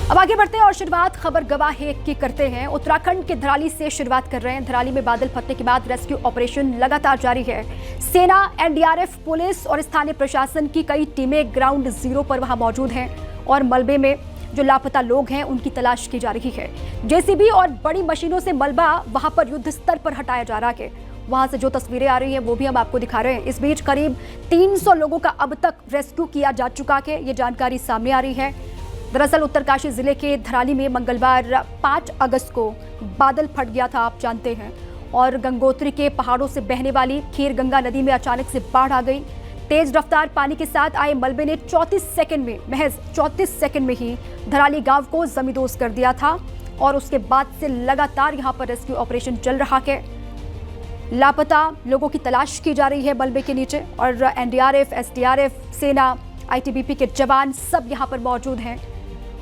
अब आगे बढ़ते हैं और शुरुआत खबर गवाह एक की करते हैं। उत्तराखंड के धराली से शुरुआत कर रहे हैं। धराली में बादल फटने के बाद रेस्क्यू ऑपरेशन लगातार जारी है। सेना, एनडीआरएफ, पुलिस और स्थानीय प्रशासन की कई टीमें ग्राउंड जीरो पर वहां मौजूद हैं और मलबे में जो लापता लोग हैं उनकी तलाश की जा रही है। जेसीबी और बड़ी मशीनों से मलबा वहां पर युद्ध स्तर पर हटाया जा रहा है। वहां से जो तस्वीरें आ रही हैं वो भी हम आपको दिखा रहे हैं। इस बीच करीब 300 लोगों का अब तक रेस्क्यू किया जा चुका है, ये जानकारी सामने आ रही है। दरअसल उत्तरकाशी जिले के धराली में मंगलवार 5 अगस्त को बादल फट गया था, आप जानते हैं, और गंगोत्री के पहाड़ों से बहने वाली खीर गंगा नदी में अचानक से बाढ़ आ गई। तेज रफ्तार पानी के साथ आए मलबे ने महज 34 सेकंड में ही धराली गांव को जमींदोज कर दिया था और उसके बाद से लगातार यहां पर रेस्क्यू ऑपरेशन चल रहा है। लापता लोगों की तलाश की जा रही है मलबे के नीचे और एनडीआरएफ, एसडीआरएफ, सेना, आईटीबीपी के जवान सब यहां पर मौजूद हैं।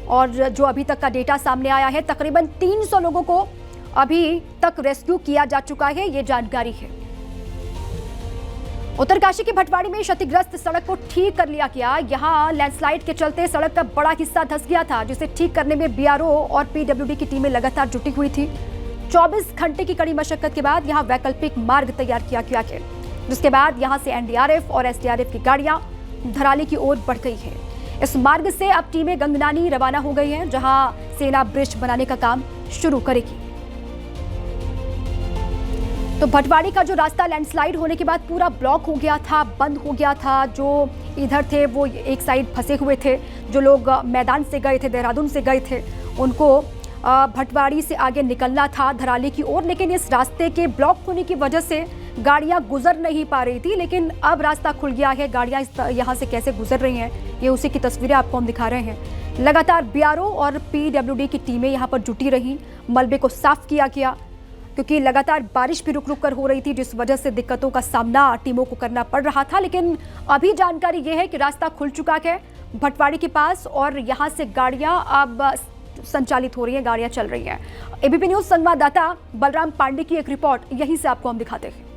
और जो अभी तक का डेटा सामने आया है, तकरीबन 300 लोगों को अभी तक रेस्क्यू किया जा चुका है, ये जानकारी है। उत्तरकाशी के भटवाड़ी में क्षतिग्रस्त सड़क को ठीक कर लिया गया। यहां लैंडस्लाइड के चलते सड़क का बड़ा हिस्सा धंस गया था, जिसे ठीक करने में बीआरओ और पीडब्ल्यूडी की टीमें लगातार जुटी हुई थी। 24 घंटे की कड़ी मशक्कत के बाद यहां वैकल्पिक मार्ग तैयार किया गया है, जिसके बाद यहां से एनडीआरएफ और एसडीआरएफ की गाड़ियां धराली की ओर बढ़ गई है। इस मार्ग से अब टीमें गंगनानी रवाना हो गई हैं, जहां सेना ब्रिज बनाने का काम शुरू करेगी। तो भटवाड़ी का जो रास्ता लैंडस्लाइड होने के बाद पूरा ब्लॉक हो गया था, बंद हो गया था। जो इधर थे वो एक साइड फंसे हुए थे, जो लोग मैदान से गए थे, देहरादून से गए थे, उनको भटवाड़ी से आगे निकलना था धराली की ओर, लेकिन इस रास्ते के ब्लॉक होने की वजह से गाड़ियां गुजर नहीं पा रही थी। लेकिन अब रास्ता खुल गया है, गाड़ियां यहां से कैसे गुजर रही हैं ये उसी की तस्वीरें आपको हम दिखा रहे हैं। लगातार बीआरओ और पीडब्ल्यूडी की टीमें यहां पर जुटी रही, मलबे को साफ किया गया, क्योंकि लगातार बारिश भी रुक रुक कर हो रही थी, जिस वजह से दिक्कतों का सामना टीमों को करना पड़ रहा था। लेकिन अभी जानकारी ये है कि रास्ता खुल चुका है भटवाड़ी के पास और यहाँ से गाड़ियाँ अब संचालित हो रही हैं, गाड़ियाँ चल रही हैं। एबीपी न्यूज संवाददाता बलराम पांडे की एक रिपोर्ट यहीं से आपको हम दिखाते हैं।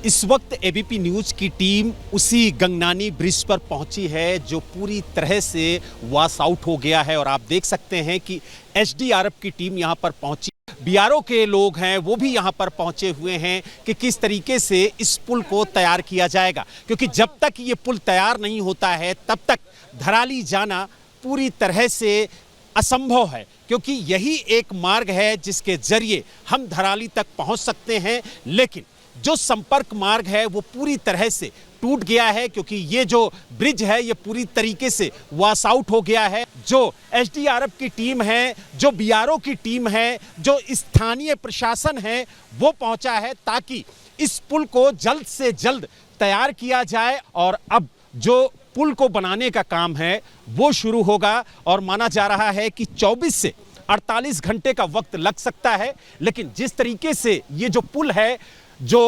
इस वक्त एबीपी न्यूज की टीम उसी गंगनानी ब्रिज पर पहुंची है जो पूरी तरह से वॉश आउट हो गया है और आप देख सकते हैं कि एसडीआरएफ की टीम यहां पर पहुंची, बीआरओ के लोग हैं वो भी यहां पर पहुंचे हुए हैं कि किस तरीके से इस पुल को तैयार किया जाएगा, क्योंकि जब तक ये पुल तैयार नहीं होता है तब तक धराली जाना पूरी तरह से असंभव है, क्योंकि यही एक मार्ग है जिसके जरिए हम धराली तक पहुंच सकते हैं। लेकिन जो संपर्क मार्ग है वो पूरी तरह से टूट गया है, क्योंकि ये जो ब्रिज है ये पूरी तरीके से वॉश आउट हो गया है। जो एसडीआरएफ की टीम है, जो बीआरओ की टीम है, जो स्थानीय प्रशासन है वो पहुंचा है ताकि इस पुल को जल्द से जल्द तैयार किया जाए और अब जो पुल को बनाने का काम है वो शुरू होगा और माना जा रहा है कि 24 से 48 घंटे का वक्त लग सकता है। लेकिन जिस तरीके से ये जो पुल है जो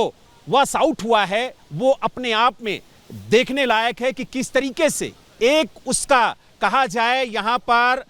वॉश आउट हुआ है वो अपने आप में देखने लायक है कि किस तरीके से एक उसका कहा जाए यहाँ पर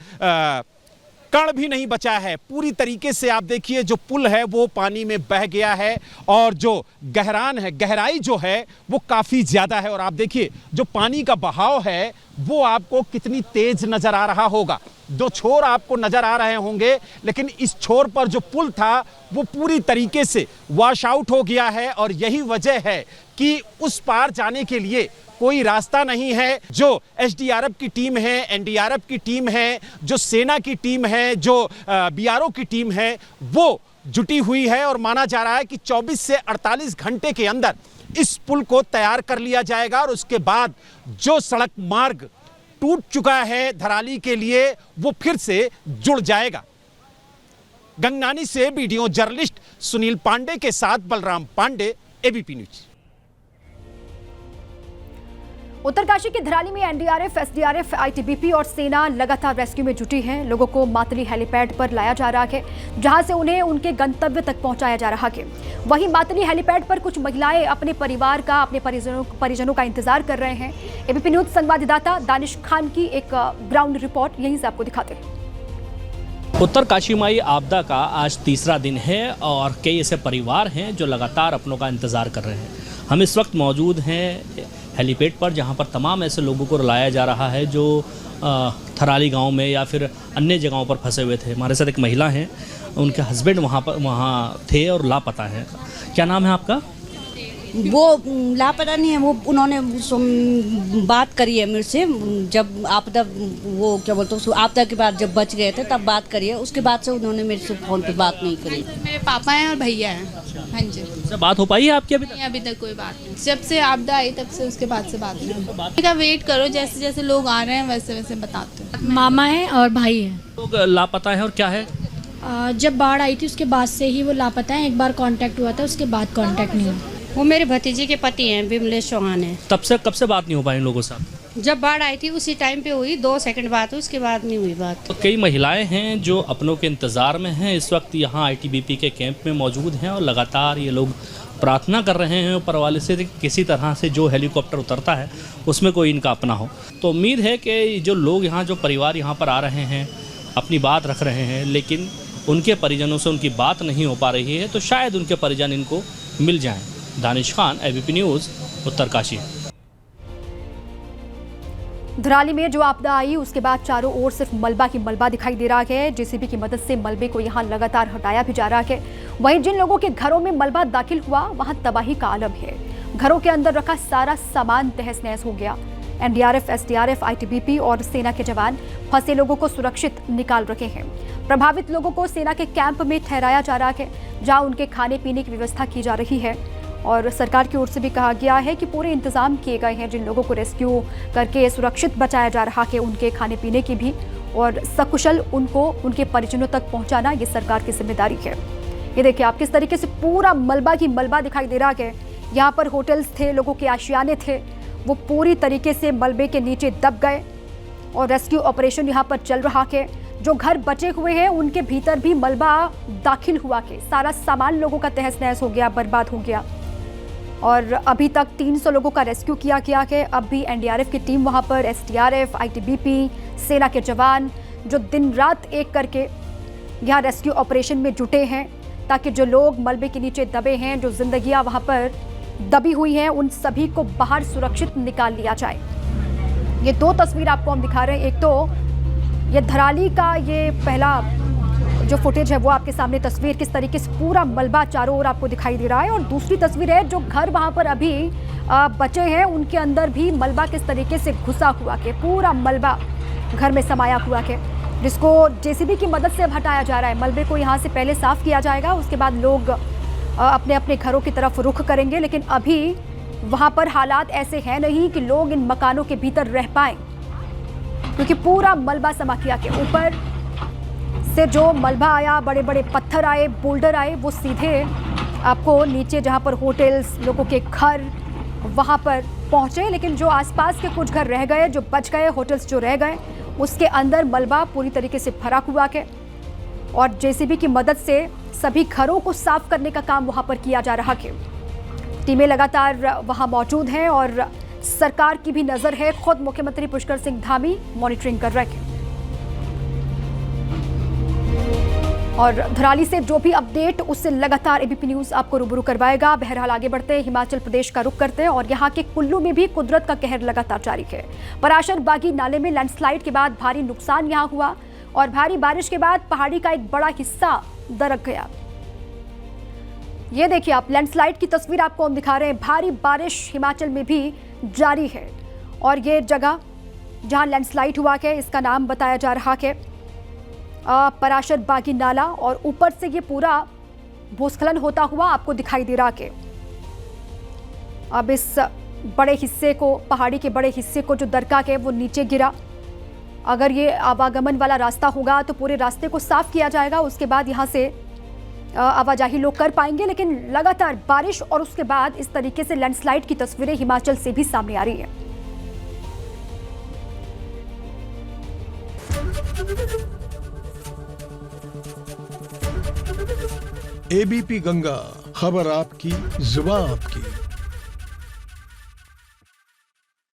कण भी नहीं बचा है। पूरी तरीके से आप देखिए जो पुल है वो पानी में बह गया है और जो गहराई जो है वो काफ़ी ज़्यादा है। और आप देखिए जो पानी का बहाव है वो आपको कितनी तेज नज़र आ रहा होगा। दो छोर आपको नज़र आ रहे होंगे, लेकिन इस छोर पर जो पुल था वो पूरी तरीके से वॉश आउट हो गया है और यही वजह है कि उस पार जाने के लिए कोई रास्ता नहीं है। जो एसडीआरएफ की टीम है, एनडीआरएफ की टीम है, जो सेना की टीम है, जो बीआरओ की टीम है वो जुटी हुई है और माना जा रहा है कि 24 से 48 घंटे के अंदर इस पुल को तैयार कर लिया जाएगा और उसके बाद जो सड़क मार्ग टूट चुका है धराली के लिए वो फिर से जुड़ जाएगा। गंगनानी से वीडियो जर्नलिस्ट सुनील पांडे के साथ बलराम पांडे, एबीपी न्यूज। उत्तरकाशी के धराली में एनडीआरएफ, एसडीआरएफ, आईटीबीपी और सेना लगातार रेस्क्यू में जुटी हैं। लोगों को मातली हेलीपैड पर लाया जा रहा है, जहां से उन्हें उनके गंतव्य तक पहुंचाया जा रहा है। वहीं मातली हेलीपैड पर कुछ महिलाएं अपने परिवार का, अपने परिजनों का इंतजार कर रहे हैं। एबीपी न्यूज संवाददाता दानिश खान की एक ग्राउंड रिपोर्ट यहीं से आपको दिखाते हैं। उत्तरकाशी माई आपदा का आज तीसरा दिन है और कई ऐसे परिवार हैं जो लगातार अपनों का इंतजार कर रहे हैं। हम इस वक्त मौजूद हैं हेलीपैड पर, जहां पर तमाम ऐसे लोगों को लाया जा रहा है जो थराली गांव में या फिर अन्य जगहों पर फंसे हुए थे। हमारे साथ एक महिला हैं, उनके हस्बैंड वहाँ थे और लापता हैं। क्या नाम है आपका? वो लापता नहीं है, वो उन्होंने बात करी है मेरे से, जब आपदा वो क्या बोलते हैं आपदा के बाद जब बच गए थे तब बात करी है, उसके बाद से उन्होंने मेरे से फ़ोन पे बात नहीं करी। मेरे पापा हैं और भैया हैं। हाँ जी। उससे बात हो पाई है आपकी अभी तक? नहीं, अभी तक कोई बात नहीं। जब से आपदा आई तब से उसके बाद से बात नहीं। का वेट करो, जैसे जैसे लोग आ रहे हैं वैसे वैसे बताते हैं। मामा है और भाई है। लोग लापता है और क्या है? जब बाढ़ आई थी उसके बाद से ही वो लापता है। एक बार कांटेक्ट हुआ था, उसके बाद कांटेक्ट नहीं हुआ। वो मेरे भतीजे के पति हैं, विमलेश चौहान है। कब से बात नहीं हो पाई इन लोगों से? जब बाढ़ आई थी उसी टाइम पे हुई, 2 सेकंड बात हुई, उसके बाद नहीं हुई बात। तो कई महिलाएं हैं जो अपनों के इंतज़ार में हैं, इस वक्त यहाँ आईटीबीपी के कैंप में मौजूद हैं और लगातार ये लोग प्रार्थना कर रहे हैं ऊपर वाले से किसी तरह से जो हेलीकॉप्टर उतरता है उसमें कोई इनका अपना हो। तो उम्मीद है कि जो लोग यहाँ, जो परिवार यहाँ पर आ रहे हैं, अपनी बात रख रहे हैं, लेकिन उनके परिजनों से उनकी बात नहीं हो पा रही है, तो शायद उनके परिजन इनको मिल जाएं। Danish Khan, ABP news, Uttarkashi. धराली में जो आपदा आई उसके बाद चारों ओर सिर्फ मलबा ही मलबा दिखाई दे रहा है। जेसीबी की मदद से मलबे को यहां लगातार हटाया भी जा रहा है। वहीं जिन लोगों के घरों में मलबा दाखिल हुआ वहां तबाही का आलम है। घरों के अंदर रखा सारा सामान तहस नहस हो गया। एनडीआरएफ, एसडीआरएफ, आईटीबीपी और सेना के जवान फंसे लोगों को सुरक्षित निकाल रखे हैं। प्रभावित लोगों को सेना के कैंप में ठहराया जा रहा है, जहां उनके खाने पीने की व्यवस्था की जा रही है। और सरकार की ओर से भी कहा गया है कि पूरे इंतजाम किए गए हैं। जिन लोगों को रेस्क्यू करके सुरक्षित बचाया जा रहा है उनके खाने पीने की भी, और सकुशल उनको उनके परिजनों तक पहुंचाना ये सरकार की जिम्मेदारी है। ये देखिए आप किस तरीके से पूरा मलबा ही मलबा दिखाई दे रहा है। यहाँ पर होटल्स थे, लोगों के आशियाने थे, वो पूरी तरीके से मलबे के नीचे दब गए और रेस्क्यू ऑपरेशन यहाँ पर चल रहा है। जो घर बचे हुए हैं उनके भीतर भी मलबा दाखिल हुआ के सारा सामान लोगों का तहस नहस हो गया, बर्बाद हो गया। और अभी तक 300 लोगों का रेस्क्यू किया गया है। अब भी एनडीआरएफ की टीम वहां पर, एसडीआरएफ, आईटीबीपी, सेना के जवान जो दिन रात एक करके यहाँ रेस्क्यू ऑपरेशन में जुटे हैं, ताकि जो लोग मलबे के नीचे दबे हैं, जो जिंदगियां वहां पर दबी हुई हैं, उन सभी को बाहर सुरक्षित निकाल लिया जाए। ये 2 तस्वीर आपको हम दिखा रहे हैं। एक तो ये धराली का ये पहला जो फुटेज है वो आपके सामने तस्वीर, किस तरीके से पूरा मलबा चारों ओर आपको दिखाई दे रहा है। और दूसरी तस्वीर है जो घर वहां पर अभी बचे हैं, उनके अंदर भी मलबा किस तरीके से घुसा हुआ है। पूरा मलबा घर में समाया हुआ है, जिसको जेसीबी की मदद से हटाया जा रहा है। मलबे को यहाँ से पहले साफ किया जाएगा, उसके बाद लोग अपने अपने घरों की तरफ रुख करेंगे। लेकिन अभी वहां पर हालात ऐसे हैं नहीं कि लोग इन मकानों के भीतर रह पाए, क्योंकि पूरा मलबा समा किया के ऊपर से जो मलबा आया, बड़े बड़े पत्थर आए, बोल्डर आए, वो सीधे आपको नीचे जहां पर होटल्स, लोगों के घर, वहां पर पहुंचे। लेकिन जो आसपास के कुछ घर रह गए, जो बच गए, होटल्स जो रह गए, उसके अंदर मलबा पूरी तरीके से भरा हुआ है। और जेसीबी की मदद से सभी घरों को साफ करने का काम वहां पर किया जा रहा है। टीमें लगातार वहां मौजूद हैं और सरकार की भी नजर है। खुद मुख्यमंत्री पुष्कर सिंह धामी मॉनिटरिंग कर रहे हैं। और धराली से जो भी अपडेट उससे लगातार एबीपी न्यूज़ आपको रूबरू करवाएगा। बहरहाल आगे बढ़ते हैं, हिमाचल प्रदेश का रुख करते हैं और यहाँ के कुल्लू में भी कुदरत का कहर लगातार जारी है। पराशर बागी नाले में लैंडस्लाइड के बाद भारी नुकसान यहाँ हुआ और भारी बारिश के बाद पहाड़ी का एक बड़ा हिस्सा दरक गया। ये देखिए आप, लैंडस्लाइड की तस्वीर आपको हम दिखा रहे हैं। भारी बारिश हिमाचल में भी जारी है और ये जगह जहाँ लैंडस्लाइड हुआ है इसका नाम बताया जा रहा है पराशर बागी नाला। और ऊपर से ये पूरा भूस्खलन होता हुआ आपको दिखाई दे रहा है। अब इस बड़े हिस्से को, पहाड़ी के बड़े हिस्से को जो दरका है वो नीचे गिरा। अगर ये आवागमन वाला रास्ता होगा तो पूरे रास्ते को साफ किया जाएगा, उसके बाद यहाँ से आवाजाही लोग कर पाएंगे। लेकिन लगातार बारिश और उसके बाद इस तरीके से लैंडस्लाइड की तस्वीरें हिमाचल से भी सामने आ रही है। एबीपी गंगा, खबर आपकी, जुबान आपकी।